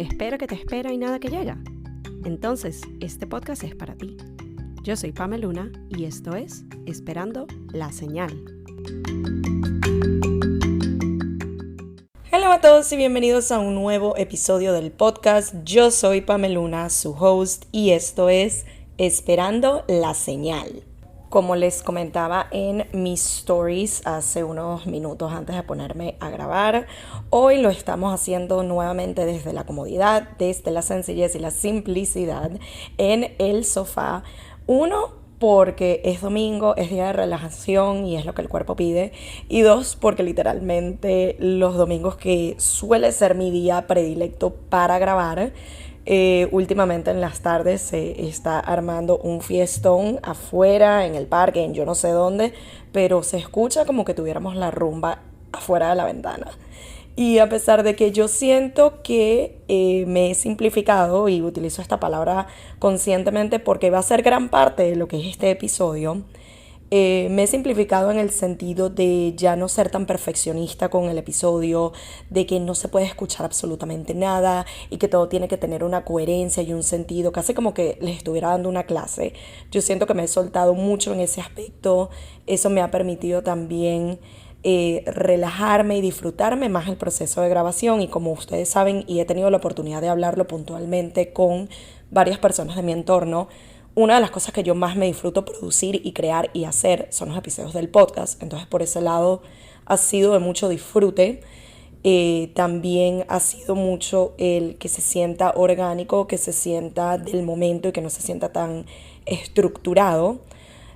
¿Espera que te espera y nada que llega? Entonces, este podcast es para ti. Yo soy Pamela Luna y esto es Esperando la Señal. Hola a todos y bienvenidos a un nuevo episodio del podcast. Yo soy Pamela Luna, su host, y esto es Esperando la Señal. Como les comentaba en mis stories hace unos minutos antes de ponerme a grabar, hoy lo estamos haciendo nuevamente desde la comodidad, desde la sencillez y la simplicidad en el sofá. Uno, porque es domingo, es día de relajación y es lo que el cuerpo pide. Y dos, porque literalmente los domingos, que suele ser mi día predilecto para grabar, últimamente en las tardes se está armando un fiestón afuera, en el parque, en yo no sé dónde, pero se escucha como que tuviéramos la rumba afuera de la ventana. Y a pesar de que yo siento que me he simplificado, y utilizo esta palabra conscientemente porque va a ser gran parte de lo que es este episodio, me he simplificado en el sentido de ya no ser tan perfeccionista con el episodio, de que no se puede escuchar absolutamente nada y que todo tiene que tener una coherencia y un sentido, casi como que les estuviera dando una clase. Yo siento que me he soltado mucho en ese aspecto. Eso me ha permitido también relajarme y disfrutarme más el proceso de grabación, y como ustedes saben, y he tenido la oportunidad de hablarlo puntualmente con varias personas de mi entorno, una de las cosas que yo más me disfruto producir y crear y hacer son los episodios del podcast. Entonces por ese lado ha sido de mucho disfrute. También ha sido mucho el que se sienta orgánico, que se sienta del momento y que no se sienta tan estructurado.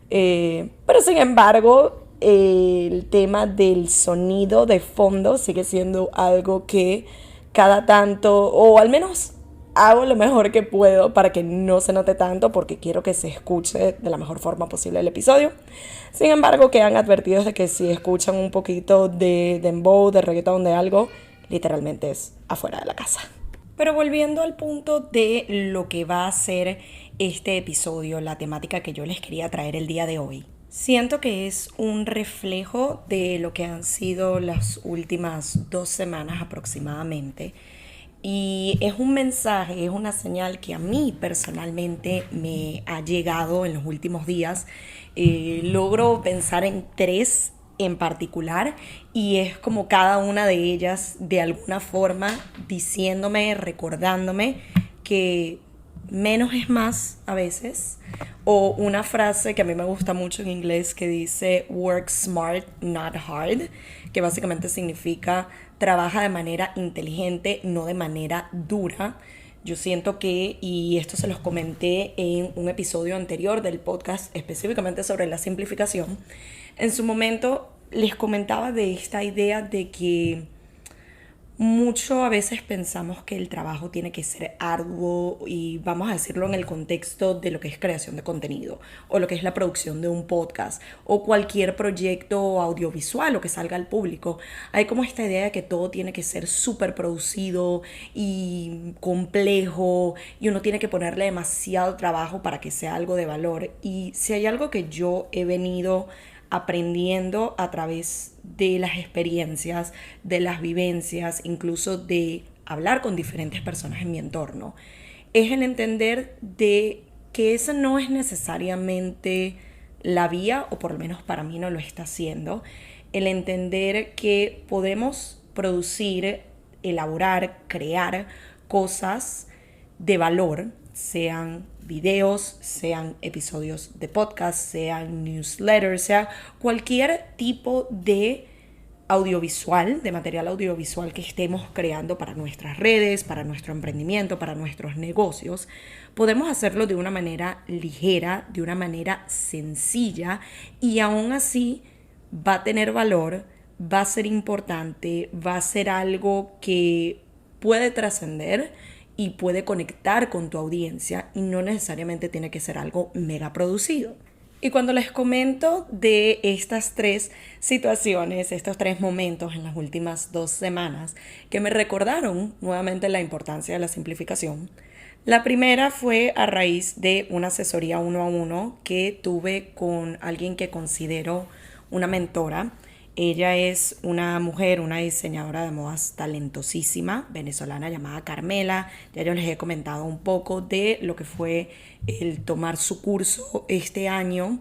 Pero sin embargo, el tema del sonido de fondo sigue siendo algo que cada tanto, o al menos hago lo mejor que puedo para que no se note tanto, porque quiero que se escuche de la mejor forma posible el episodio. Sin embargo, quedan advertidos de que si escuchan un poquito de dembow, de reggaetón, de algo, literalmente es afuera de la casa. Pero volviendo al punto de lo que va a ser este episodio, la temática que yo les quería traer el día de hoy, siento que es un reflejo de lo que han sido las últimas 2 semanas aproximadamente. Y es un mensaje, es una señal que a mí personalmente me ha llegado en los últimos días. Logro pensar en 3 en particular, y es como cada una de ellas de alguna forma diciéndome, recordándome que menos es más a veces. O una frase que a mí me gusta mucho en inglés que dice work smart, not hard, que básicamente significa trabaja de manera inteligente, no de manera dura. Yo siento que, y esto se los comenté en un episodio anterior del podcast específicamente sobre la simplificación, en su momento les comentaba de esta idea de que mucho a veces pensamos que el trabajo tiene que ser arduo, y vamos a decirlo en el contexto de lo que es creación de contenido o lo que es la producción de un podcast o cualquier proyecto audiovisual o que salga al público. Hay como esta idea de que todo tiene que ser súper producido y complejo, y uno tiene que ponerle demasiado trabajo para que sea algo de valor. Y si hay algo que yo he venido aprendiendo a través de las experiencias, de las vivencias, incluso de hablar con diferentes personas en mi entorno, es el entender de que esa no es necesariamente la vía, o por lo menos para mí no lo está haciendo. El entender que podemos producir, elaborar, crear cosas de valor, sean videos, sean episodios de podcast, sean newsletters, sea cualquier tipo de audiovisual, de material audiovisual que estemos creando para nuestras redes, para nuestro emprendimiento, para nuestros negocios. Podemos hacerlo de una manera ligera, de una manera sencilla, y aún así va a tener valor, va a ser importante, va a ser algo que puede trascender y puede conectar con tu audiencia, y no necesariamente tiene que ser algo mega producido. Y cuando les comento de estas 3 situaciones, estos 3 momentos en las últimas 2 semanas que me recordaron nuevamente la importancia de la simplificación, la primera fue a raíz de una asesoría 1 a 1 que tuve con alguien que considero una mentora, Ella es una mujer, una diseñadora de modas talentosísima, venezolana llamada Carmela. Ya yo les he comentado un poco de lo que fue el tomar su curso este año,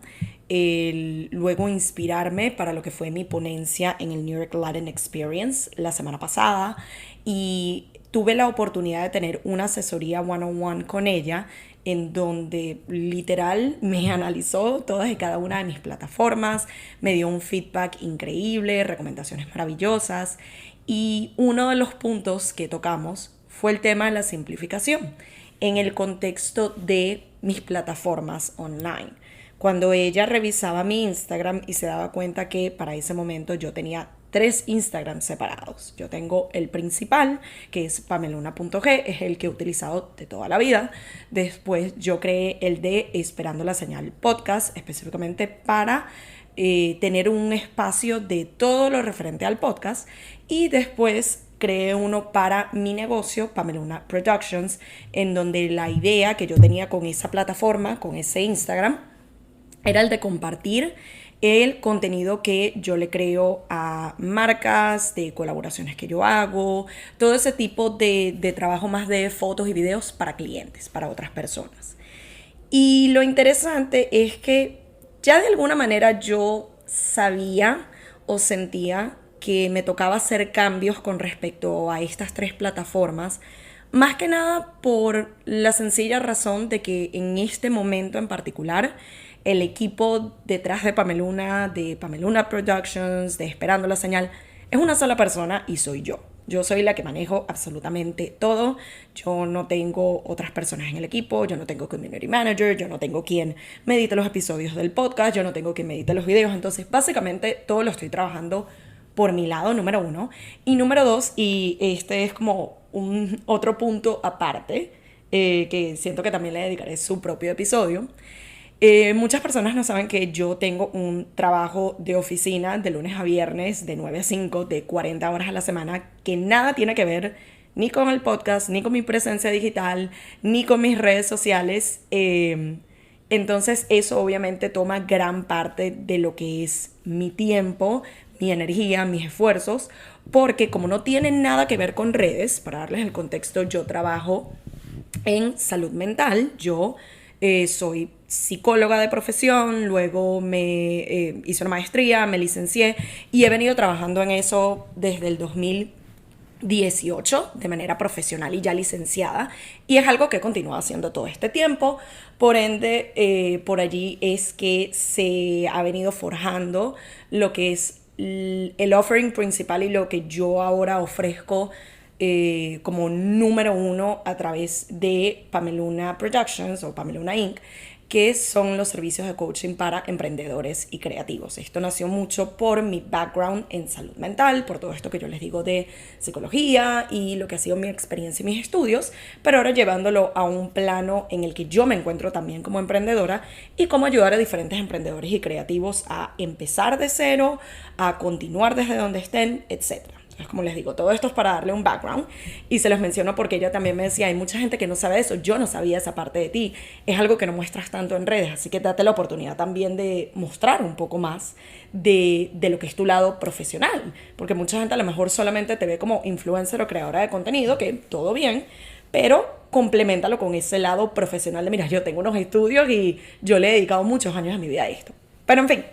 el luego inspirarme para lo que fue mi ponencia en el New York Latin Experience la semana pasada, y tuve la oportunidad de tener una asesoría one-on-one con ella en donde literal me analizó todas y cada una de mis plataformas, me dio un feedback increíble, recomendaciones maravillosas, y uno de los puntos que tocamos fue el tema de la simplificación en el contexto de mis plataformas online. Cuando ella revisaba mi Instagram y se daba cuenta que para ese momento yo tenía 3 Instagram separados. Yo tengo el principal, que es pameluna.g, es el que he utilizado de toda la vida. Después yo creé el de Esperando la Señal Podcast, específicamente para tener un espacio de todo lo referente al podcast. Y después creé uno para mi negocio, Pameluna Productions, en donde la idea que yo tenía con esa plataforma, con ese Instagram, era el de compartir el contenido que yo le creo a marcas, de colaboraciones que yo hago, todo ese tipo de trabajo más de fotos y videos para clientes, para otras personas. Y lo interesante es que ya de alguna manera yo sabía o sentía que me tocaba hacer cambios con respecto a estas 3 plataformas, más que nada por la sencilla razón de que en este momento en particular el equipo detrás de Pameluna Productions, de Esperando la Señal, es una sola persona y soy yo. Yo soy la que manejo absolutamente todo. Yo no tengo otras personas en el equipo, yo no tengo community manager, yo no tengo quien me edite los episodios del podcast, yo no tengo quien me edite los videos. Entonces, básicamente, todo lo estoy trabajando por mi lado, número 1. Y número 2, y este es como un otro punto aparte, que siento que también le dedicaré su propio episodio. Muchas personas no saben que yo tengo un trabajo de oficina de lunes a viernes de 9 a 5, de 40 horas a la semana, que nada tiene que ver ni con el podcast, ni con mi presencia digital, ni con mis redes sociales. Entonces eso obviamente toma gran parte de lo que es mi tiempo, mi energía, mis esfuerzos, porque como no tiene nada que ver con redes, para darles el contexto, yo trabajo en salud mental. Yo soy psicóloga de profesión, luego me hice una maestría, me licencié y he venido trabajando en eso desde el 2018 de manera profesional y ya licenciada, y es algo que he continuado haciendo todo este tiempo. Por ende, por allí es que se ha venido forjando lo que es el offering principal y lo que yo ahora ofrezco como número 1 a través de Pameluna Productions o Pameluna Inc., que son los servicios de coaching para emprendedores y creativos. Esto nació mucho por mi background en salud mental, por todo esto que yo les digo de psicología y lo que ha sido mi experiencia y mis estudios, pero ahora llevándolo a un plano en el que yo me encuentro también como emprendedora y cómo ayudar a diferentes emprendedores y creativos a empezar de cero, a continuar desde donde estén, etc. Entonces, como les digo, todo esto es para darle un background y se los menciono porque ella también me decía, hay mucha gente que no sabe eso, yo no sabía esa parte de ti, es algo que no muestras tanto en redes, así que date la oportunidad también de mostrar un poco más de lo que es tu lado profesional, porque mucha gente a lo mejor solamente te ve como influencer o creadora de contenido, que todo bien, pero compleméntalo con ese lado profesional de, mira, yo tengo unos estudios y yo le he dedicado muchos años de mi vida a esto. Pero en fin,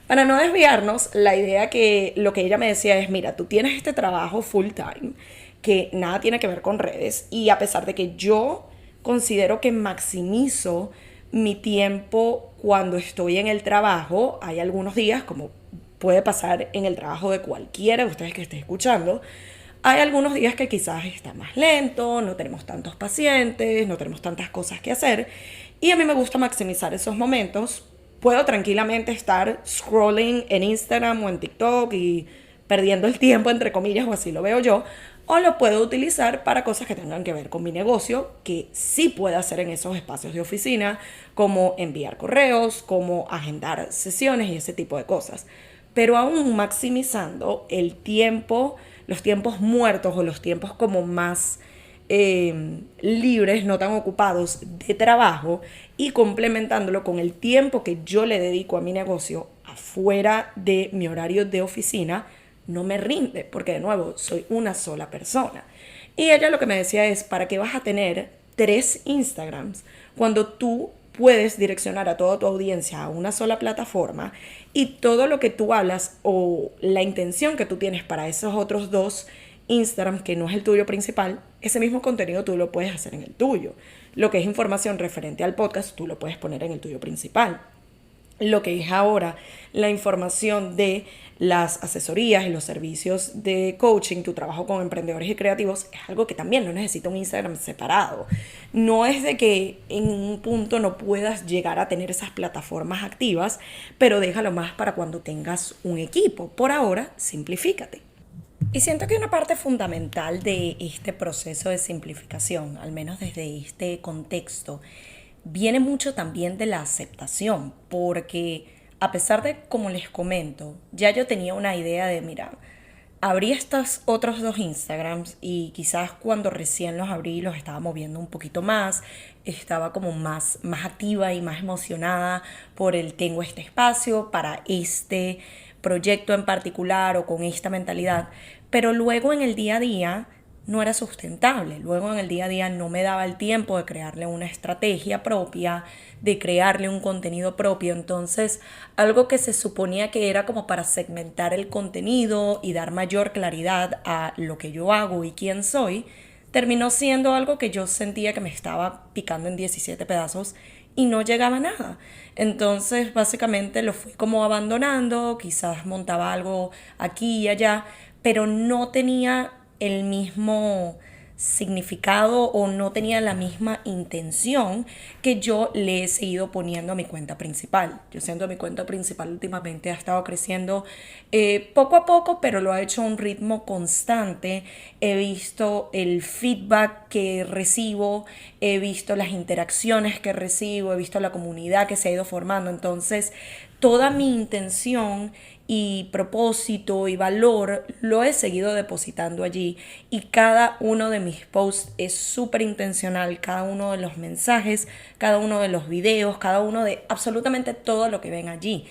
para no desviarnos, la idea que lo que ella me decía es, mira, tú tienes este trabajo full time que nada tiene que ver con redes, y a pesar de que yo considero que maximizo mi tiempo cuando estoy en el trabajo, hay algunos días, como puede pasar en el trabajo de cualquiera de ustedes que esté escuchando, hay algunos días que quizás está más lento, no tenemos tantos pacientes, no tenemos tantas cosas que hacer, y a mí me gusta maximizar esos momentos. Puedo tranquilamente estar scrolling en Instagram o en TikTok y perdiendo el tiempo, entre comillas, o así lo veo yo, o lo puedo utilizar para cosas que tengan que ver con mi negocio, que sí puedo hacer en esos espacios de oficina, como enviar correos, como agendar sesiones y ese tipo de cosas. Pero aún maximizando el tiempo, los tiempos muertos o los tiempos como más libres, no tan ocupados de trabajo, y complementándolo con el tiempo que yo le dedico a mi negocio afuera de mi horario de oficina, no me rinde, porque de nuevo soy una sola persona. Y ella lo que me decía es, ¿para qué vas a tener 3 Instagrams cuando tú puedes direccionar a toda tu audiencia a una sola plataforma y todo lo que tú hablas o la intención que tú tienes para esos otros 2 Instagram, que no es el tuyo principal, ese mismo contenido tú lo puedes hacer en el tuyo? Lo que es información referente al podcast, tú lo puedes poner en el tuyo principal. Lo que es ahora la información de las asesorías y los servicios de coaching, tu trabajo con emprendedores y creativos, es algo que también no necesita un Instagram separado. No es de que en un punto no puedas llegar a tener esas plataformas activas, pero déjalo más para cuando tengas un equipo. Por ahora, simplifícate. Y siento que una parte fundamental de este proceso de simplificación, al menos desde este contexto, viene mucho también de la aceptación, porque a pesar de, como les comento, ya yo tenía una idea de, mira, abrí estos otros 2 Instagrams y quizás cuando recién los abrí los estaba moviendo un poquito más, estaba como más activa y más emocionada por el tengo este espacio para este proyecto en particular o con esta mentalidad, pero luego en el día a día no era sustentable. Luego en el día a día no me daba el tiempo de crearle una estrategia propia, de crearle un contenido propio. Entonces, algo que se suponía que era como para segmentar el contenido y dar mayor claridad a lo que yo hago y quién soy, terminó siendo algo que yo sentía que me estaba picando en 17 pedazos y no llegaba a nada. Entonces, básicamente lo fui como abandonando, quizás montaba algo aquí y allá, pero no tenía el mismo significado o no tenía la misma intención que yo le he seguido poniendo a mi cuenta principal. Yo siento mi cuenta principal últimamente ha estado creciendo poco a poco, pero lo ha hecho a un ritmo constante. He visto el feedback que recibo, he visto las interacciones que recibo, he visto la comunidad que se ha ido formando. Entonces, toda mi intención y propósito y valor lo he seguido depositando allí, y cada uno de mis posts es súper intencional, cada uno de los mensajes, cada uno de los videos, cada uno de absolutamente todo lo que ven allí.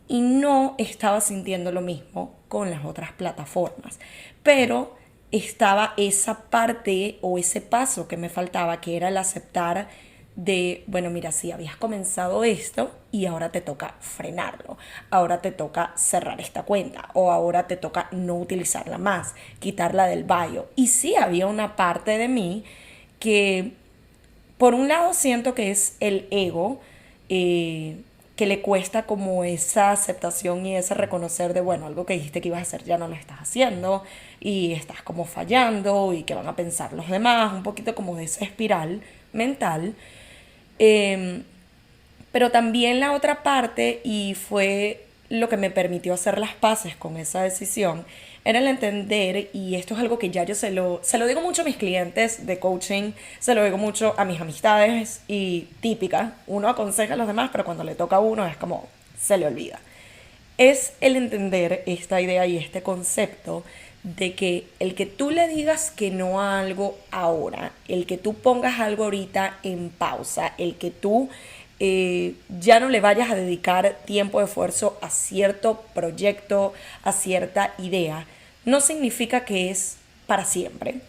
Y no estaba sintiendo lo mismo con las otras plataformas, pero estaba esa parte o ese paso que me faltaba, que era el aceptar de, bueno, mira, sí, habías comenzado esto y ahora te toca frenarlo, ahora te toca cerrar esta cuenta o ahora te toca no utilizarla más, quitarla del bio. Y sí había una parte de mí que, por un lado, siento que es el ego, que le cuesta como esa aceptación y ese reconocer de, bueno, algo que dijiste que ibas a hacer ya no lo estás haciendo y estás como fallando y que van a pensar los demás, un poquito como de esa espiral mental. Pero también la otra parte, y fue lo que me permitió hacer las paces con esa decisión, era el entender, y esto es algo que ya yo se lo digo mucho a mis clientes de coaching, se lo digo mucho a mis amistades, y típica, uno aconseja a los demás, pero cuando le toca a uno es como se le olvida. Es el entender esta idea y este concepto de que el que tú le digas que no a algo ahora, el que tú pongas algo ahorita en pausa, el que tú ya no le vayas a dedicar tiempo, esfuerzo a cierto proyecto, a cierta idea, no significa que es para siempre.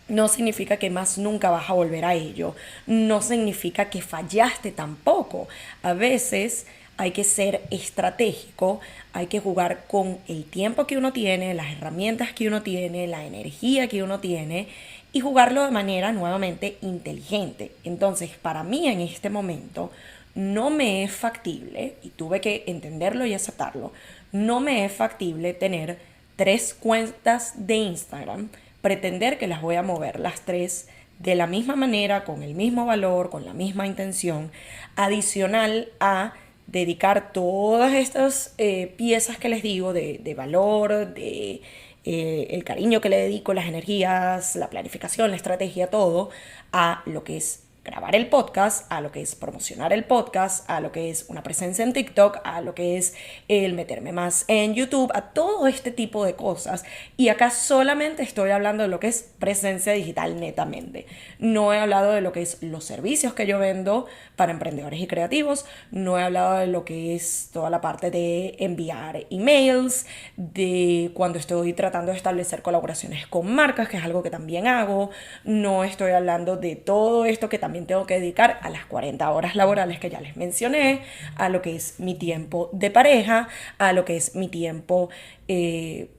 No significa que más nunca vas a volver a ello. No significa que fallaste tampoco. A veces hay que ser estratégico, hay que jugar con el tiempo que uno tiene, las herramientas que uno tiene, la energía que uno tiene, y jugarlo de manera nuevamente inteligente. Entonces, para mí en este momento no me es factible, y tuve que entenderlo y aceptarlo, no me es factible tener 3 cuentas de Instagram, pretender que las voy a mover las 3 de la misma manera, con el mismo valor, con la misma intención, adicional a dedicar todas estas piezas que les digo de valor, de el cariño que le dedico, las energías, la planificación, la estrategia, todo, a lo que es grabar el podcast, a lo que es promocionar el podcast, a lo que es una presencia en TikTok, a lo que es el meterme más en YouTube, a todo este tipo de cosas. Y acá solamente estoy hablando de lo que es presencia digital netamente. No he hablado de lo que es los servicios que yo vendo para emprendedores y creativos, no he hablado de lo que es toda la parte de enviar emails, de cuando estoy tratando de establecer colaboraciones con marcas, que es algo que también hago. No estoy hablando de todo esto que también tengo que dedicar a las 40 horas laborales que ya les mencioné, a lo que es mi tiempo de pareja, a lo que es mi tiempo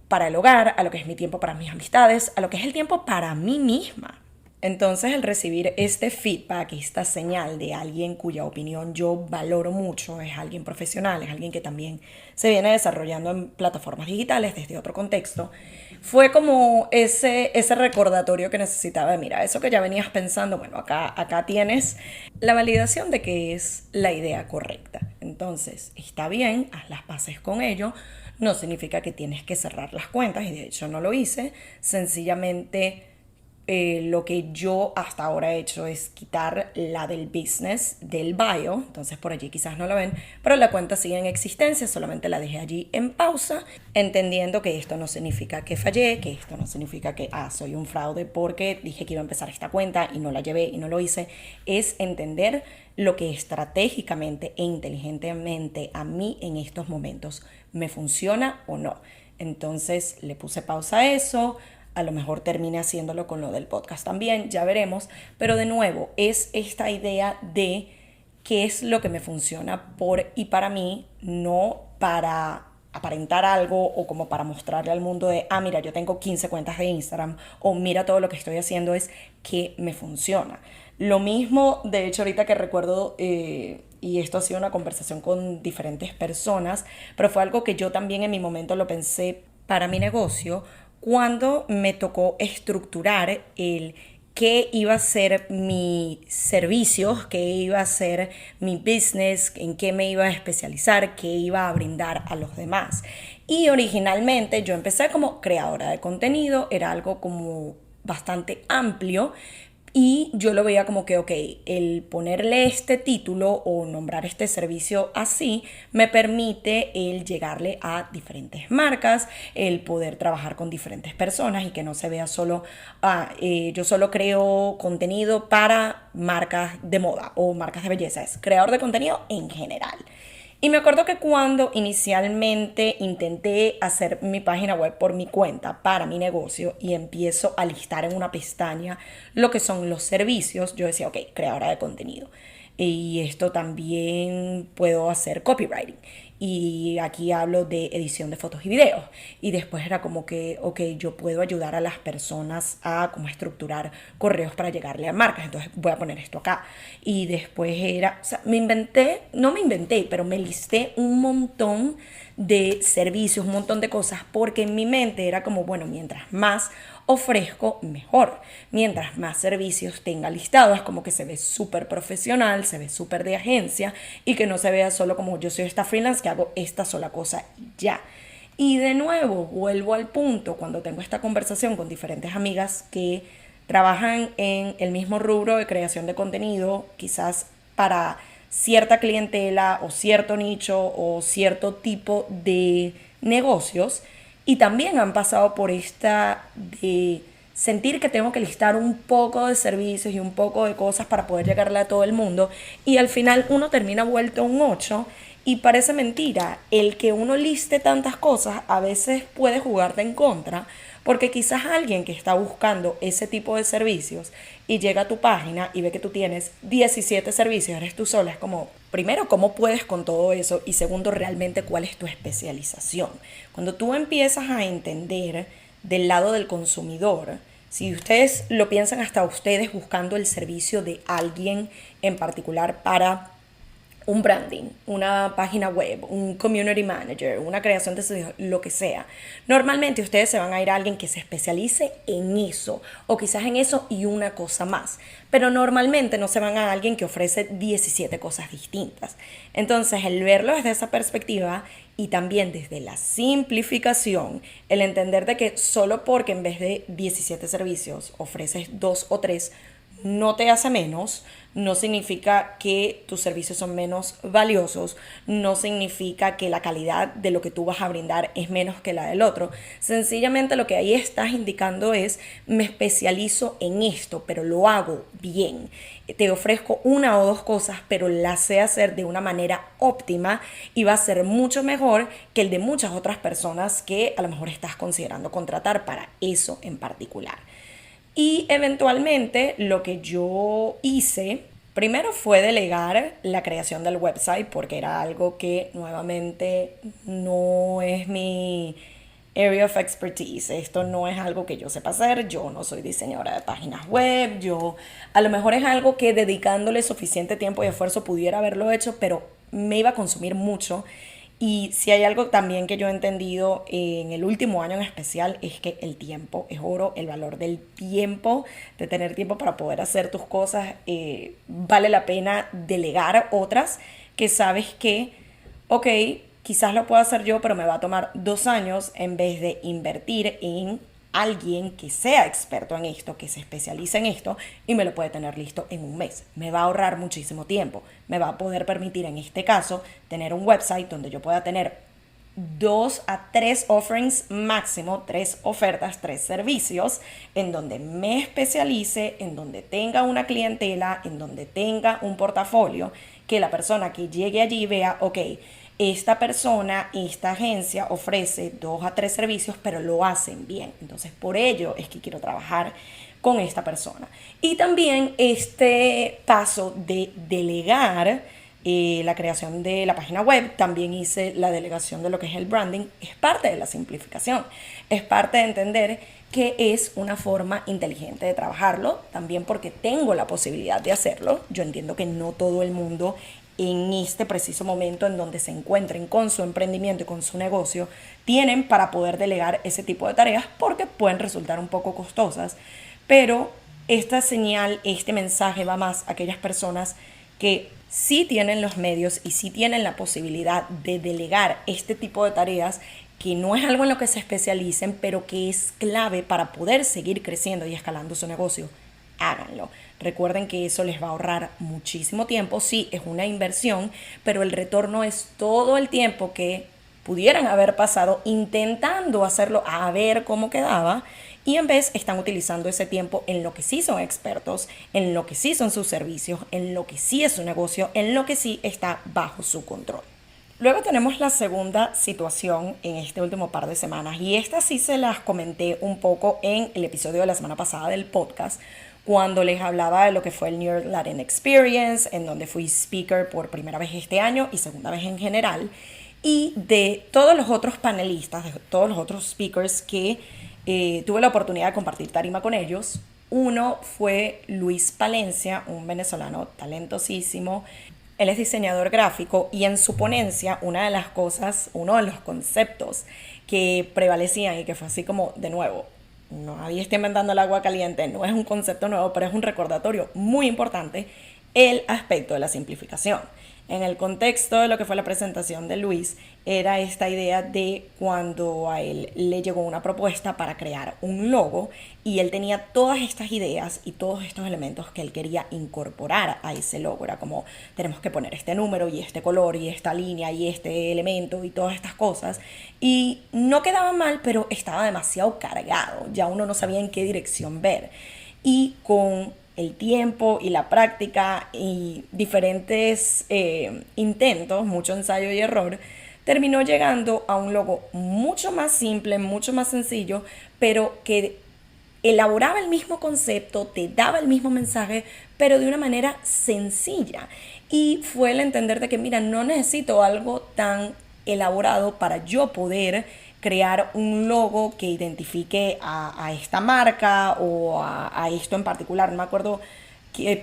para el hogar, a lo que es mi tiempo para mis amistades, a lo que es el tiempo para mí misma. Entonces, el recibir este feedback, esta señal de alguien cuya opinión yo valoro mucho, es alguien profesional, es alguien que también se viene desarrollando en plataformas digitales desde otro contexto, fue como ese recordatorio que necesitaba de, mira, eso que ya venías pensando, bueno, acá tienes la validación de que es la idea correcta. Entonces, está bien, haz las paces con ello, no significa que tienes que cerrar las cuentas, y de hecho no lo hice, sencillamente lo que yo hasta ahora he hecho es quitar la del business del bio, entonces por allí quizás no la ven, pero la cuenta sigue en existencia, solamente la dejé allí en pausa, entendiendo que esto no significa que fallé, que esto no significa que soy un fraude porque dije que iba a empezar esta cuenta y no la llevé y no lo hice. Es entender lo que estratégicamente e inteligentemente a mí en estos momentos me funciona o no. Entonces le puse pausa a eso. A lo mejor termine haciéndolo con lo del podcast también, ya veremos. Pero de nuevo, es esta idea de qué es lo que me funciona por y para mí, no para aparentar algo o como para mostrarle al mundo de, mira, yo tengo 15 cuentas de Instagram, o mira todo lo que estoy haciendo, es que me funciona. Lo mismo, de hecho, ahorita que recuerdo, y esto ha sido una conversación con diferentes personas, pero fue algo que yo también en mi momento lo pensé para mi negocio, cuando me tocó estructurar el qué iba a ser mi servicios, qué iba a ser mi business, en qué me iba a especializar, qué iba a brindar a los demás. Y originalmente yo empecé como creadora de contenido, era algo como bastante amplio, y yo lo veía como que, ok, el ponerle este título o nombrar este servicio así me permite el llegarle a diferentes marcas, el poder trabajar con diferentes personas y que no se vea solo, yo solo creo contenido para marcas de moda o marcas de belleza, es creador de contenido en general. Y me acuerdo que cuando inicialmente intenté hacer mi página web por mi cuenta para mi negocio y empiezo a listar en una pestaña lo que son los servicios, yo decía, ok, creadora de contenido. Y esto también puedo hacer copywriting. Y aquí hablo de edición de fotos y videos. Y después era como que, ok, yo puedo ayudar a las personas a cómo estructurar correos para llegarle a marcas. Entonces voy a poner esto acá. Y después era, o sea, no me inventé, pero me listé un montón de servicios, un montón de cosas, porque en mi mente era como, bueno, mientras más ofrezco, mejor. Mientras más servicios tenga listados, es como que se ve súper profesional, se ve súper de agencia y que no se vea solo como yo soy esta freelance que hago esta sola cosa y ya. Y de nuevo, vuelvo al punto, cuando tengo esta conversación con diferentes amigas que trabajan en el mismo rubro de creación de contenido, quizás para cierta clientela o cierto nicho o cierto tipo de negocios, y también han pasado por esta de sentir que tengo que listar un poco de servicios y un poco de cosas para poder llegarle a todo el mundo, y al final uno termina vuelto un 8 y parece mentira. El que uno liste tantas cosas a veces puede jugarte en contra, porque quizás alguien que está buscando ese tipo de servicios y llega a tu página y ve que tú tienes 17 servicios, eres tú sola, es como, primero, ¿cómo puedes con todo eso? Y segundo, realmente, ¿cuál es tu especialización? Cuando tú empiezas a entender del lado del consumidor, si ustedes lo piensan, hasta ustedes buscando el servicio de alguien en particular para un branding, una página web, un community manager, una creación de servicios, lo que sea. Normalmente ustedes se van a ir a alguien que se especialice en eso, o quizás en eso y una cosa más. Pero normalmente no se van a alguien que ofrece 17 cosas distintas. Entonces, el verlo desde esa perspectiva y también desde la simplificación, el entender de que solo porque en vez de 17 servicios ofreces 2 o 3, no te hace menos, no significa que tus servicios son menos valiosos, no significa que la calidad de lo que tú vas a brindar es menos que la del otro. Sencillamente lo que ahí estás indicando es: me especializo en esto, pero lo hago bien. Te ofrezco una o dos cosas, pero las sé hacer de una manera óptima y va a ser mucho mejor que el de muchas otras personas que a lo mejor estás considerando contratar para eso en particular. Y eventualmente lo que yo hice primero fue delegar la creación del website, porque era algo que nuevamente no es mi area of expertise. Esto no es algo que yo sepa hacer. Yo no soy diseñadora de páginas web. Yo a lo mejor es algo que dedicándole suficiente tiempo y esfuerzo pudiera haberlo hecho, pero me iba a consumir mucho. Y si hay algo también que yo he entendido en el último año en especial, es que el tiempo es oro, el valor del tiempo, de tener tiempo para poder hacer tus cosas. Vale la pena delegar otras que sabes que, ok, quizás lo puedo hacer yo, pero me va a tomar 2 años, en vez de invertir en alguien que sea experto en esto, que se especialice en esto y me lo puede tener listo en un mes. Me va a ahorrar muchísimo tiempo. Me va a poder permitir en este caso tener un website donde yo pueda tener 2 a 3 offerings máximo, 3 ofertas, 3 servicios, en donde me especialice, en donde tenga una clientela, en donde tenga un portafolio, que la persona que llegue allí vea, ok, esta persona, esta agencia ofrece 2 a 3 servicios, pero lo hacen bien. Entonces, por ello es que quiero trabajar con esta persona. Y también este paso de delegar la creación de la página web, también hice la delegación de lo que es el branding, es parte de la simplificación, es parte de entender que es una forma inteligente de trabajarlo, también porque tengo la posibilidad de hacerlo. Yo entiendo que no todo el mundo en este preciso momento en donde se encuentren con su emprendimiento y con su negocio tienen para poder delegar ese tipo de tareas, porque pueden resultar un poco costosas, pero esta señal, este mensaje va más a aquellas personas que sí tienen los medios y sí tienen la posibilidad de delegar este tipo de tareas, que no es algo en lo que se especialicen, pero que es clave para poder seguir creciendo y escalando su negocio. Háganlo. Recuerden que eso les va a ahorrar muchísimo tiempo. Sí, es una inversión, pero el retorno es todo el tiempo que pudieran haber pasado intentando hacerlo a ver cómo quedaba, y en vez están utilizando ese tiempo en lo que sí son expertos, en lo que sí son sus servicios, en lo que sí es su negocio, en lo que sí está bajo su control. Luego tenemos la segunda situación en este último par de semanas, y esta sí se las comenté un poco en el episodio de la semana pasada del podcast, cuando les hablaba de lo que fue el New York Latin Experience, en donde fui speaker por primera vez este año y segunda vez en general, y de todos los otros panelistas, de todos los otros speakers que tuve la oportunidad de compartir tarima con ellos. Uno fue Luis Palencia, un venezolano talentosísimo. Él es diseñador gráfico, y en su ponencia una de las cosas, uno de los conceptos que prevalecían y que fue así como, de nuevo, nadie está inventando el agua caliente, no es un concepto nuevo, pero es un recordatorio muy importante, el aspecto de la simplificación. En el contexto de lo que fue la presentación de Luis, era esta idea de cuando a él le llegó una propuesta para crear un logo, y él tenía todas estas ideas y todos estos elementos que él quería incorporar a ese logo. Era como, tenemos que poner este número y este color y esta línea y este elemento y todas estas cosas, y no quedaba mal, pero estaba demasiado cargado, ya uno no sabía en qué dirección ver. Y con el tiempo y la práctica y diferentes intentos, mucho ensayo y error, terminó llegando a un logo mucho más simple, mucho más sencillo, pero que elaboraba el mismo concepto, te daba el mismo mensaje, pero de una manera sencilla. Y fue el entender de que, mira, no necesito algo tan elaborado para yo poder crear un logo que identifique a esta marca o a esto en particular. No me acuerdo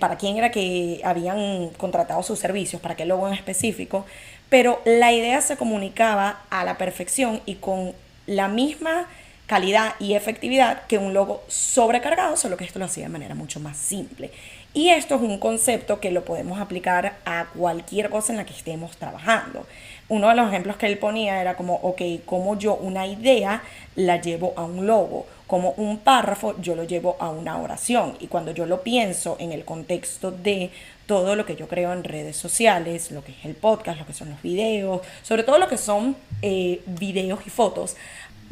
para quién era que habían contratado sus servicios, para qué logo en específico, pero la idea se comunicaba a la perfección y con la misma calidad y efectividad que un logo sobrecargado, solo que esto lo hacía de manera mucho más simple. Y esto es un concepto que lo podemos aplicar a cualquier cosa en la que estemos trabajando. uno de los ejemplos que él ponía era como, ok, como yo una idea la llevo a un logo, como un párrafo yo lo llevo a una oración. Y cuando yo lo pienso en el contexto de todo lo que yo creo en redes sociales, lo que es el podcast, lo que son los videos, sobre todo lo que son videos y fotos,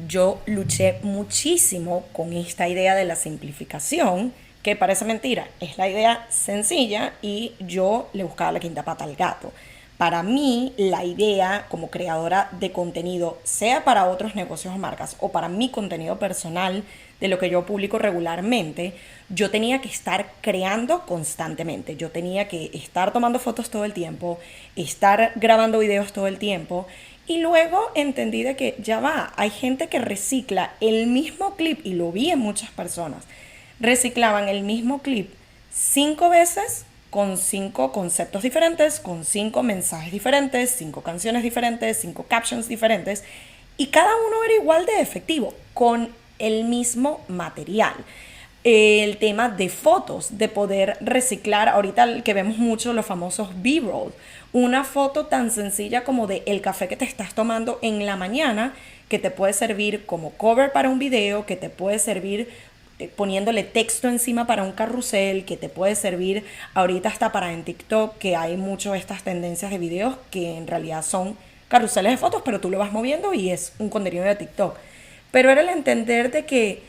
yo luché muchísimo con esta idea de la simplificación, que parece mentira, es la idea sencilla y yo le buscaba la quinta pata al gato. Para mí, la idea como creadora de contenido, sea para otros negocios o marcas o para mi contenido personal, de lo que yo publico regularmente, yo tenía que estar creando constantemente. Yo tenía que estar tomando fotos todo el tiempo, estar grabando videos todo el tiempo. Y luego entendí de que ya va, hay gente que recicla el mismo clip, y lo vi en muchas personas, reciclaban el mismo clip 5 veces con 5 conceptos diferentes, con 5 mensajes diferentes, 5 canciones diferentes, 5 captions diferentes, y cada uno era igual de efectivo, con el mismo material. El tema de fotos, de poder reciclar, ahorita que vemos mucho los famosos B-roll, una foto tan sencilla como de el café que te estás tomando en la mañana, que te puede servir como cover para un video, que te puede servir poniéndole texto encima para un carrusel, que te puede servir ahorita hasta para en TikTok, que hay mucho estas tendencias de videos que en realidad son carruseles de fotos, pero tú lo vas moviendo y es un contenido de TikTok. Pero era el entender de que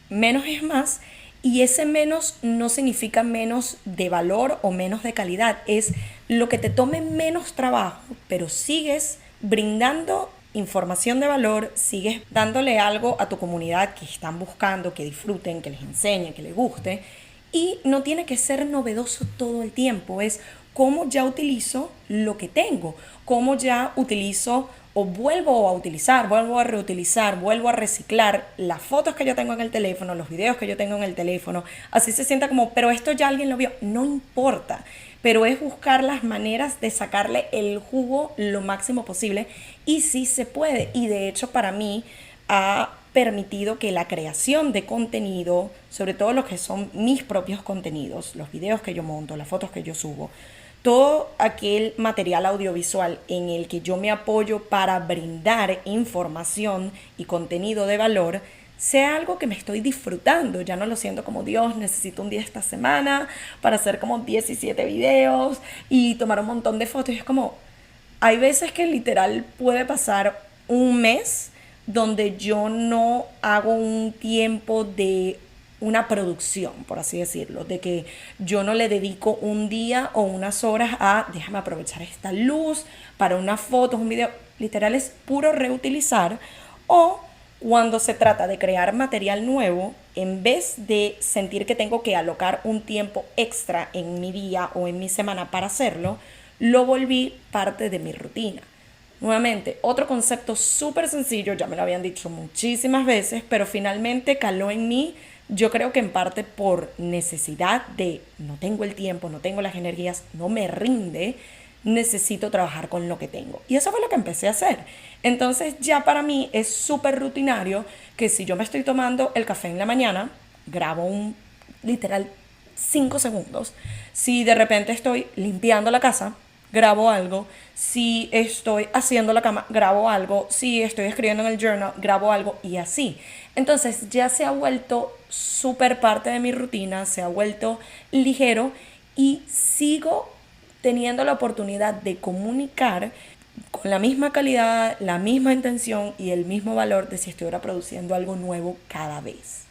menos es más, y ese menos no significa menos de valor o menos de calidad, es lo que te tome menos trabajo, pero sigues brindando información de valor, sigues dándole algo a tu comunidad que están buscando, que disfruten, que les enseñe, que les guste, y no tiene que ser novedoso todo el tiempo, es cómo ya utilizo lo que tengo, cómo ya utilizo o vuelvo a utilizar, vuelvo a reutilizar, vuelvo a reciclar las fotos que yo tengo en el teléfono, los videos que yo tengo en el teléfono, así se sienta como, pero esto ya alguien lo vio, no importa, pero es buscar las maneras de sacarle el jugo lo máximo posible, y sí se puede, y de hecho para mí ha permitido que la creación de contenido, sobre todo los que son mis propios contenidos, los videos que yo monto, las fotos que yo subo, todo aquel material audiovisual en el que yo me apoyo para brindar información y contenido de valor, sea algo que me estoy disfrutando. Ya no lo siento como, Dios, necesito un día esta semana para hacer como 17 videos y tomar un montón de fotos. Y es como, hay veces que literal puede pasar un mes donde yo no hago un tiempo de una producción, por así decirlo, de que yo no le dedico un día o unas horas a, déjame aprovechar esta luz para unas fotos, un video, literal es puro reutilizar. O cuando se trata de crear material nuevo, en vez de sentir que tengo que alocar un tiempo extra en mi día o en mi semana para hacerlo, lo volví parte de mi rutina. Nuevamente, otro concepto súper sencillo, ya me lo habían dicho muchísimas veces, pero finalmente caló en mí, yo creo que en parte por necesidad de no tengo el tiempo, no tengo las energías, no me rinde, necesito trabajar con lo que tengo. Y eso fue lo que empecé a hacer. Entonces ya para mí es súper rutinario que si yo me estoy tomando el café en la mañana, grabo un literal 5 segundos. Si de repente estoy limpiando la casa, grabo algo. Si estoy haciendo la cama, grabo algo. Si estoy escribiendo en el journal, grabo algo, y así. Entonces ya se ha vuelto súper parte de mi rutina, se ha vuelto ligero, y sigo teniendo la oportunidad de comunicar con la misma calidad, la misma intención y el mismo valor de si estuviera produciendo algo nuevo cada vez.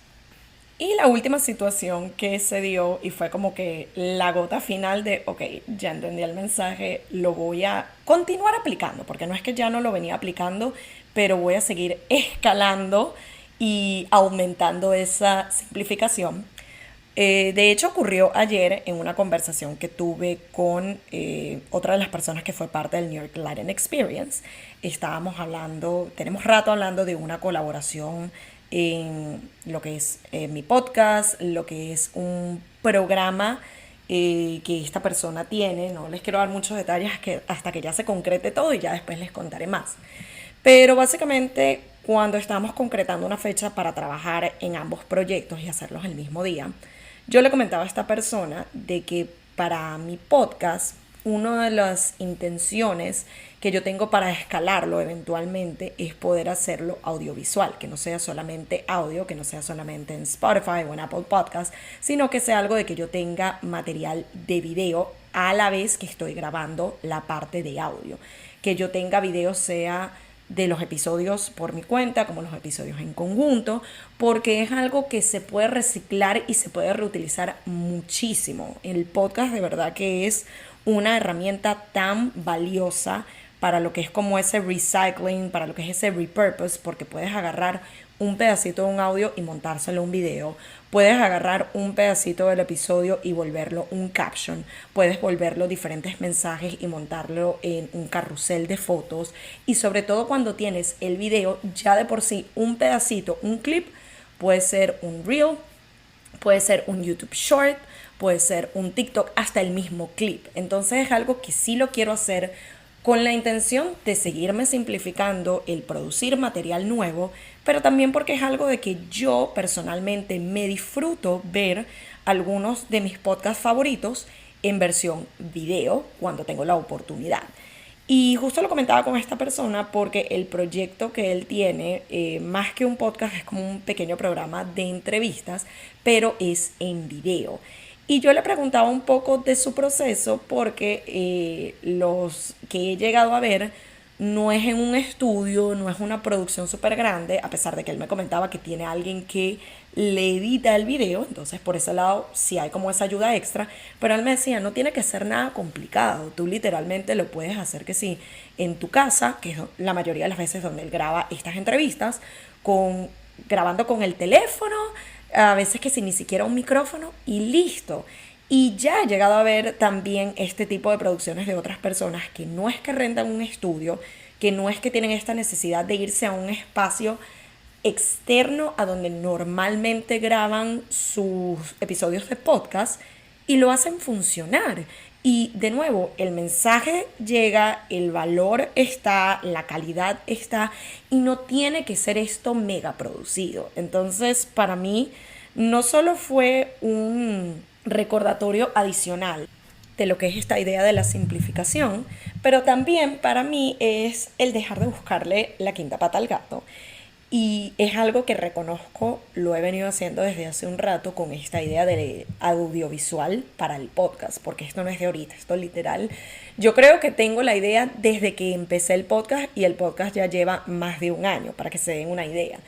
Y la última situación que se dio y fue como que la gota final de, ok, ya entendí el mensaje, lo voy a continuar aplicando, porque no es que ya no lo venía aplicando, pero voy a seguir escalando y aumentando esa simplificación. De hecho, ocurrió ayer en una conversación que tuve con otra de las personas que fue parte del New York Latin Experience. Estábamos hablando, tenemos rato hablando de una colaboración en lo que es mi podcast, lo que es un programa que esta persona tiene. No les quiero dar muchos detalles hasta que ya se concrete todo, y ya después les contaré más. Pero básicamente, cuando estábamos concretando una fecha para trabajar en ambos proyectos y hacerlos el mismo día, yo le comentaba a esta persona de que para mi podcast, una de las intenciones que yo tengo para escalarlo eventualmente es poder hacerlo audiovisual, que no sea solamente audio, que no sea solamente en Spotify o en Apple Podcast, sino que sea algo de que yo tenga material de video a la vez que estoy grabando la parte de audio. Que yo tenga video sea de los episodios por mi cuenta, como los episodios en conjunto, porque es algo que se puede reciclar y se puede reutilizar muchísimo. El podcast de verdad que es una herramienta tan valiosa para lo que es como ese recycling, para lo que es ese repurpose, porque puedes agarrar un pedacito de un audio y montárselo a un video. Puedes agarrar un pedacito del episodio y volverlo un caption. Puedes volverlo diferentes mensajes y montarlo en un carrusel de fotos. Y sobre todo cuando tienes el video ya de por sí un pedacito, un clip, puede ser un reel, puede ser un YouTube Short, puede ser un TikTok, hasta el mismo clip. Entonces es algo que sí lo quiero hacer con la intención de seguirme simplificando el producir material nuevo, pero también porque es algo de que yo personalmente me disfruto ver algunos de mis podcasts favoritos en versión video cuando tengo la oportunidad. Y justo lo comentaba con esta persona porque el proyecto que él tiene, más que un podcast, es como un pequeño programa de entrevistas, pero es en video. Y yo le preguntaba un poco de su proceso porque los que he llegado a ver no es en un estudio, no es una producción súper grande, a pesar de que él me comentaba que tiene alguien que le edita el video, entonces por ese lado sí hay como esa ayuda extra, pero él me decía, no tiene que ser nada complicado, tú literalmente lo puedes hacer que sí, en tu casa, que es la mayoría de las veces donde él graba estas entrevistas, grabando con el teléfono, a veces que sin ni siquiera un micrófono y listo. Y ya he llegado a ver también este tipo de producciones de otras personas que no es que rentan un estudio, que no es que tienen esta necesidad de irse a un espacio externo a donde normalmente graban sus episodios de podcast y lo hacen funcionar. Y de nuevo, el mensaje llega, el valor está, la calidad está y no tiene que ser esto mega producido. Entonces, para mí, no solo fue un recordatorio adicional de lo que es esta idea de la simplificación, pero también para mí es el dejar de buscarle la quinta pata al gato. Y es algo que reconozco, lo he venido haciendo desde hace un rato con esta idea de audiovisual para el podcast, porque esto no es de ahorita, esto literal. Yo creo que tengo la idea desde que empecé el podcast y el podcast ya lleva más de un año, para que se den una idea.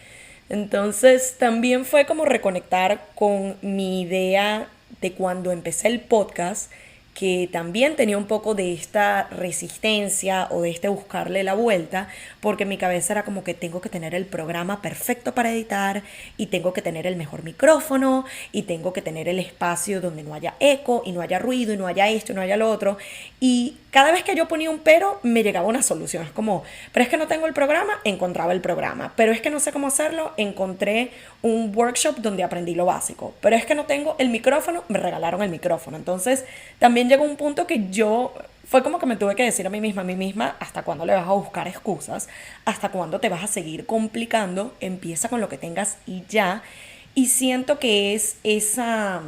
Entonces también fue como reconectar con mi idea de cuando empecé el podcast, que también tenía un poco de esta resistencia o de este buscarle la vuelta, porque en mi cabeza era como que tengo que tener el programa perfecto para editar y tengo que tener el mejor micrófono y tengo que tener el espacio donde no haya eco y no haya ruido y no haya esto y no haya lo otro. Y cada vez que yo ponía un pero, me llegaba una solución. Es como, pero es que no tengo el programa, encontraba el programa. Pero es que no sé cómo hacerlo, encontré un workshop donde aprendí lo básico. Pero es que no tengo el micrófono, me regalaron el micrófono. Entonces también llegó un punto que yo, fue como que me tuve que decir a mí misma, ¿hasta cuándo le vas a buscar excusas? ¿Hasta cuándo te vas a seguir complicando? Empieza con lo que tengas y ya. Y siento que es esa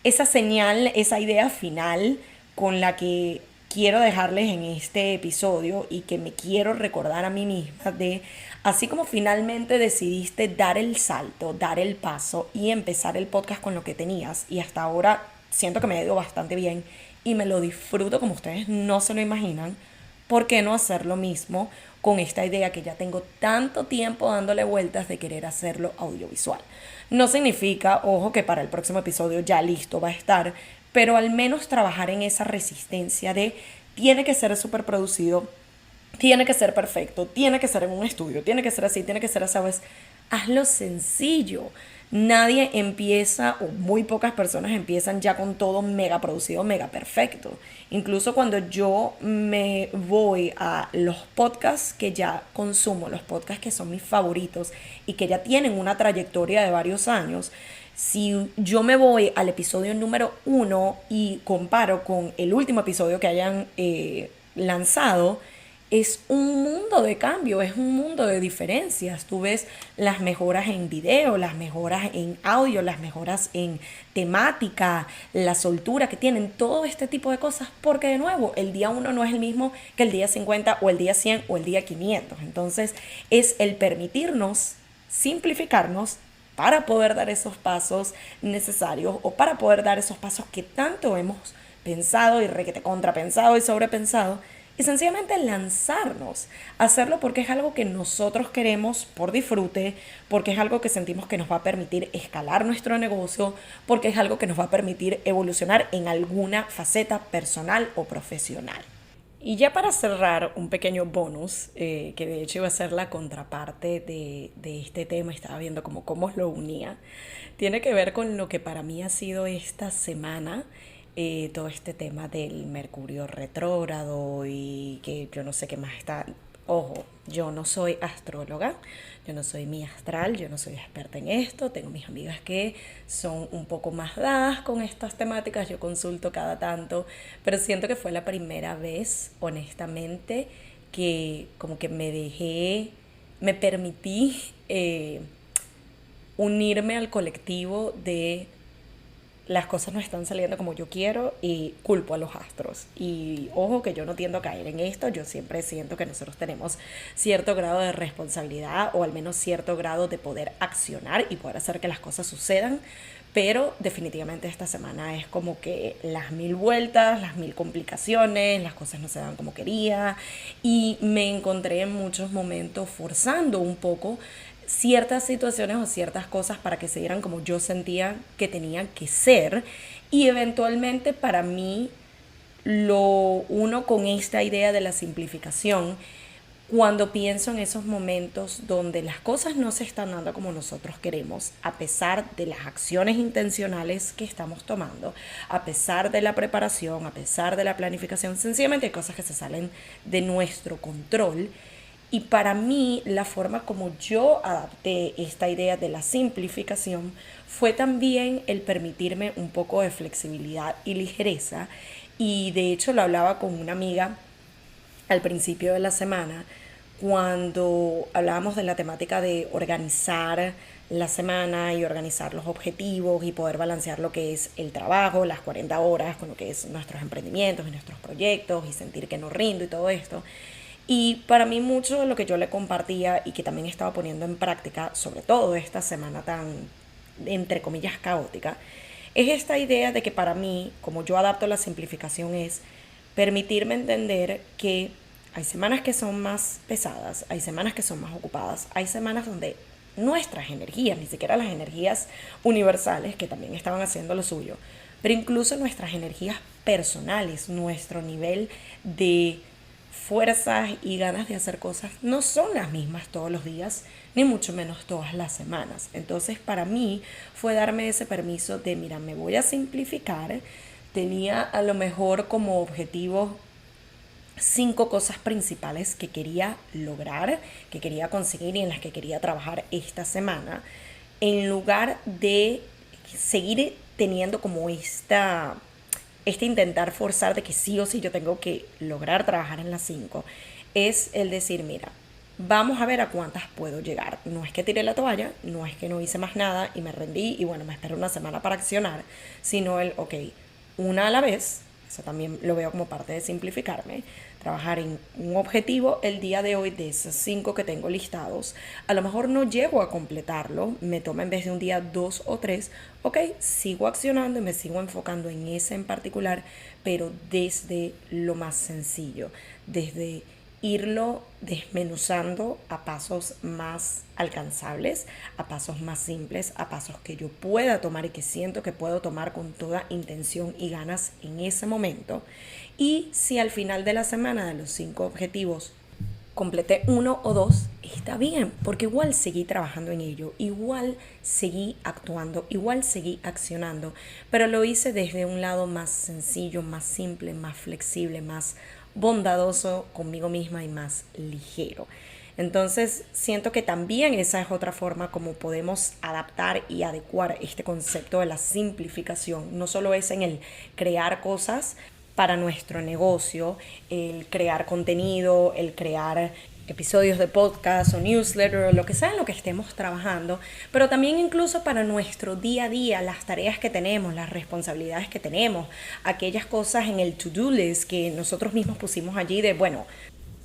señal, esa idea final con la que quiero dejarles en este episodio y que me quiero recordar a mí misma de, así como finalmente decidiste dar el salto, dar el paso y empezar el podcast con lo que tenías, y hasta ahora siento que me ha ido bastante bien y me lo disfruto como ustedes no se lo imaginan, ¿por qué no hacer lo mismo con esta idea que ya tengo tanto tiempo dándole vueltas de querer hacerlo audiovisual? No significa, ojo, que para el próximo episodio ya listo va a estar, pero al menos trabajar en esa resistencia de tiene que ser súper producido, tiene que ser perfecto, tiene que ser en un estudio, tiene que ser así, tiene que ser así. ¿Sabes? Hazlo sencillo. Nadie empieza, o muy pocas personas empiezan ya con todo mega producido, mega perfecto. Incluso cuando yo me voy a los podcasts que ya consumo, los podcasts que son mis favoritos y que ya tienen una trayectoria de varios años, si yo me voy al episodio número 1 y comparo con el último episodio que hayan lanzado, es un mundo de cambio, es un mundo de diferencias. Tú ves las mejoras en video, las mejoras en audio, las mejoras en temática, la soltura que tienen, todo este tipo de cosas, porque de nuevo, el día 1 no es el mismo que el día 50 o el día 100 o el día 500. Entonces, es el permitirnos simplificarnos para poder dar esos pasos necesarios o para poder dar esos pasos que tanto hemos pensado y requete contrapensado y sobrepensado, y sencillamente lanzarnos, hacerlo porque es algo que nosotros queremos por disfrute, porque es algo que sentimos que nos va a permitir escalar nuestro negocio, porque es algo que nos va a permitir evolucionar en alguna faceta personal o profesional. Y ya para cerrar, un pequeño bonus, que de hecho iba a ser la contraparte de este tema, estaba viendo como cómo lo unía, tiene que ver con lo que para mí ha sido esta semana, todo este tema del Mercurio retrógrado y que yo no sé qué más está. Ojo, yo no soy astróloga, yo no soy mi astral, yo no soy experta en esto, tengo mis amigas que son un poco más dadas con estas temáticas, yo consulto cada tanto, pero siento que fue la primera vez, honestamente, que como que me permití unirme al colectivo de las cosas no están saliendo como yo quiero y culpo a los astros. Y ojo que yo no tiendo a caer en esto, yo siempre siento que nosotros tenemos cierto grado de responsabilidad o al menos cierto grado de poder accionar y poder hacer que las cosas sucedan, pero definitivamente esta semana es como que las 1000 vueltas, las 1000 complicaciones, las cosas no se dan como quería y me encontré en muchos momentos forzando un poco ciertas situaciones o ciertas cosas para que se dieran como yo sentía que tenían que ser, y eventualmente para mí lo uno con esta idea de la simplificación cuando pienso en esos momentos donde las cosas no se están dando como nosotros queremos, a pesar de las acciones intencionales que estamos tomando, a pesar de la preparación, a pesar de la planificación, sencillamente hay cosas que se salen de nuestro control. Y para mí, la forma como yo adapté esta idea de la simplificación fue también el permitirme un poco de flexibilidad y ligereza. Y de hecho lo hablaba con una amiga al principio de la semana, cuando hablábamos de la temática de organizar la semana y organizar los objetivos y poder balancear lo que es el trabajo, las 40 horas, con lo que es nuestros emprendimientos y nuestros proyectos y sentir que no rindo y todo esto. Y para mí mucho de lo que yo le compartía y que también estaba poniendo en práctica, sobre todo esta semana tan, entre comillas, caótica, es esta idea de que para mí, como yo adapto la simplificación, es permitirme entender que hay semanas que son más pesadas, hay semanas que son más ocupadas, hay semanas donde nuestras energías, ni siquiera las energías universales, que también estaban haciendo lo suyo, pero incluso nuestras energías personales, nuestro nivel de fuerzas y ganas de hacer cosas no son las mismas todos los días, ni mucho menos todas las semanas. Entonces para mí fue darme ese permiso de, mira, me voy a simplificar. Tenía a lo mejor como objetivo 5 cosas principales que quería lograr, que quería conseguir y en las que quería trabajar esta semana, en lugar de seguir teniendo como este intentar forzar de que sí o sí yo tengo que lograr trabajar en las 5, es el decir, mira, vamos a ver a cuántas puedo llegar. No es que tiré la toalla, no es que no hice más nada y me rendí y bueno, me espero una semana para accionar, sino ok, una a la vez. Eso también lo veo como parte de simplificarme. Trabajar en un objetivo el día de hoy de esos 5 que tengo listados. A lo mejor no llego a completarlo, me toma en vez de un día 2 o 3. Ok, sigo accionando y me sigo enfocando en ese en particular, pero desde lo más sencillo, desde irlo desmenuzando a pasos más alcanzables, a pasos más simples, a pasos que yo pueda tomar y que siento que puedo tomar con toda intención y ganas en ese momento. Y si al final de la semana de los 5 objetivos completé 1 o 2, está bien, porque igual seguí trabajando en ello, igual seguí actuando, igual seguí accionando, pero lo hice desde un lado más sencillo, más simple, más flexible, más bondadoso conmigo misma y más ligero. Entonces siento que también esa es otra forma como podemos adaptar y adecuar este concepto de la simplificación. No solo es en el crear cosas, para nuestro negocio, el crear contenido, el crear episodios de podcast o newsletter o lo que sea en lo que estemos trabajando, pero también incluso para nuestro día a día, las tareas que tenemos, las responsabilidades que tenemos, aquellas cosas en el to-do list que nosotros mismos pusimos allí de, bueno,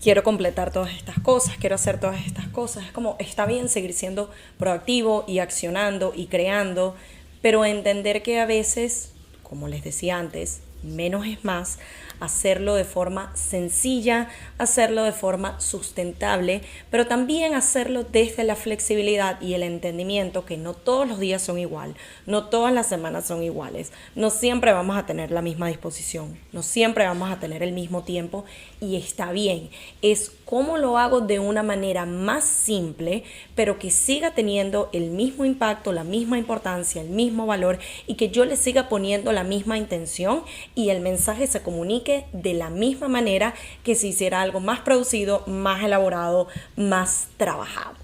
quiero completar todas estas cosas, quiero hacer todas estas cosas. Es como, está bien seguir siendo proactivo y accionando y creando, pero entender que a veces, como les decía antes, menos es más, hacerlo de forma sencilla, hacerlo de forma sustentable, pero también hacerlo desde la flexibilidad y el entendimiento que no todos los días son igual, no todas las semanas son iguales, no siempre vamos a tener la misma disposición, no siempre vamos a tener el mismo tiempo y está bien. Es cómo lo hago de una manera más simple, pero que siga teniendo el mismo impacto, la misma importancia, el mismo valor y que yo le siga poniendo la misma intención y el mensaje se comunique de la misma manera que si hiciera algo más producido, más elaborado, más trabajado.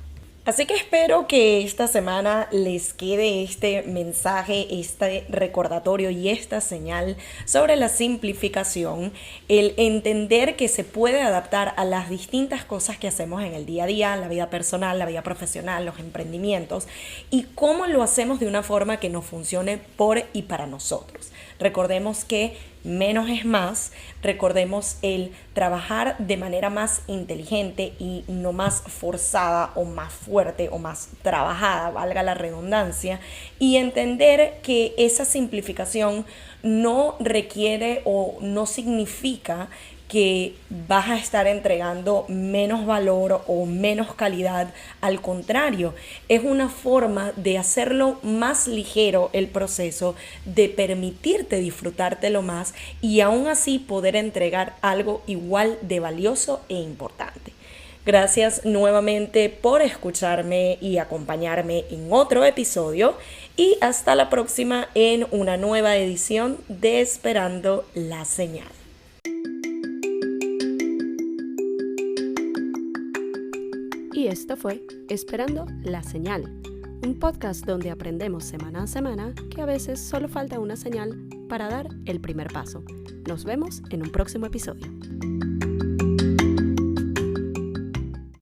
Así que espero que esta semana les quede este mensaje, este recordatorio y esta señal sobre la simplificación, el entender que se puede adaptar a las distintas cosas que hacemos en el día a día, la vida personal, la vida profesional, los emprendimientos y cómo lo hacemos de una forma que nos funcione por y para nosotros. Recordemos que menos es más, recordemos el trabajar de manera más inteligente y no más forzada o más fuerte o más trabajada, valga la redundancia, y entender que esa simplificación no requiere o no significa que vas a estar entregando menos valor o menos calidad. Al contrario, es una forma de hacerlo más ligero el proceso, de permitirte disfrutártelo más y aún así poder entregar algo igual de valioso e importante. Gracias nuevamente por escucharme y acompañarme en otro episodio y hasta la próxima en una nueva edición de Esperando la Señal. Y esto fue Esperando la Señal, un podcast donde aprendemos semana a semana que a veces solo falta una señal para dar el primer paso. Nos vemos en un próximo episodio.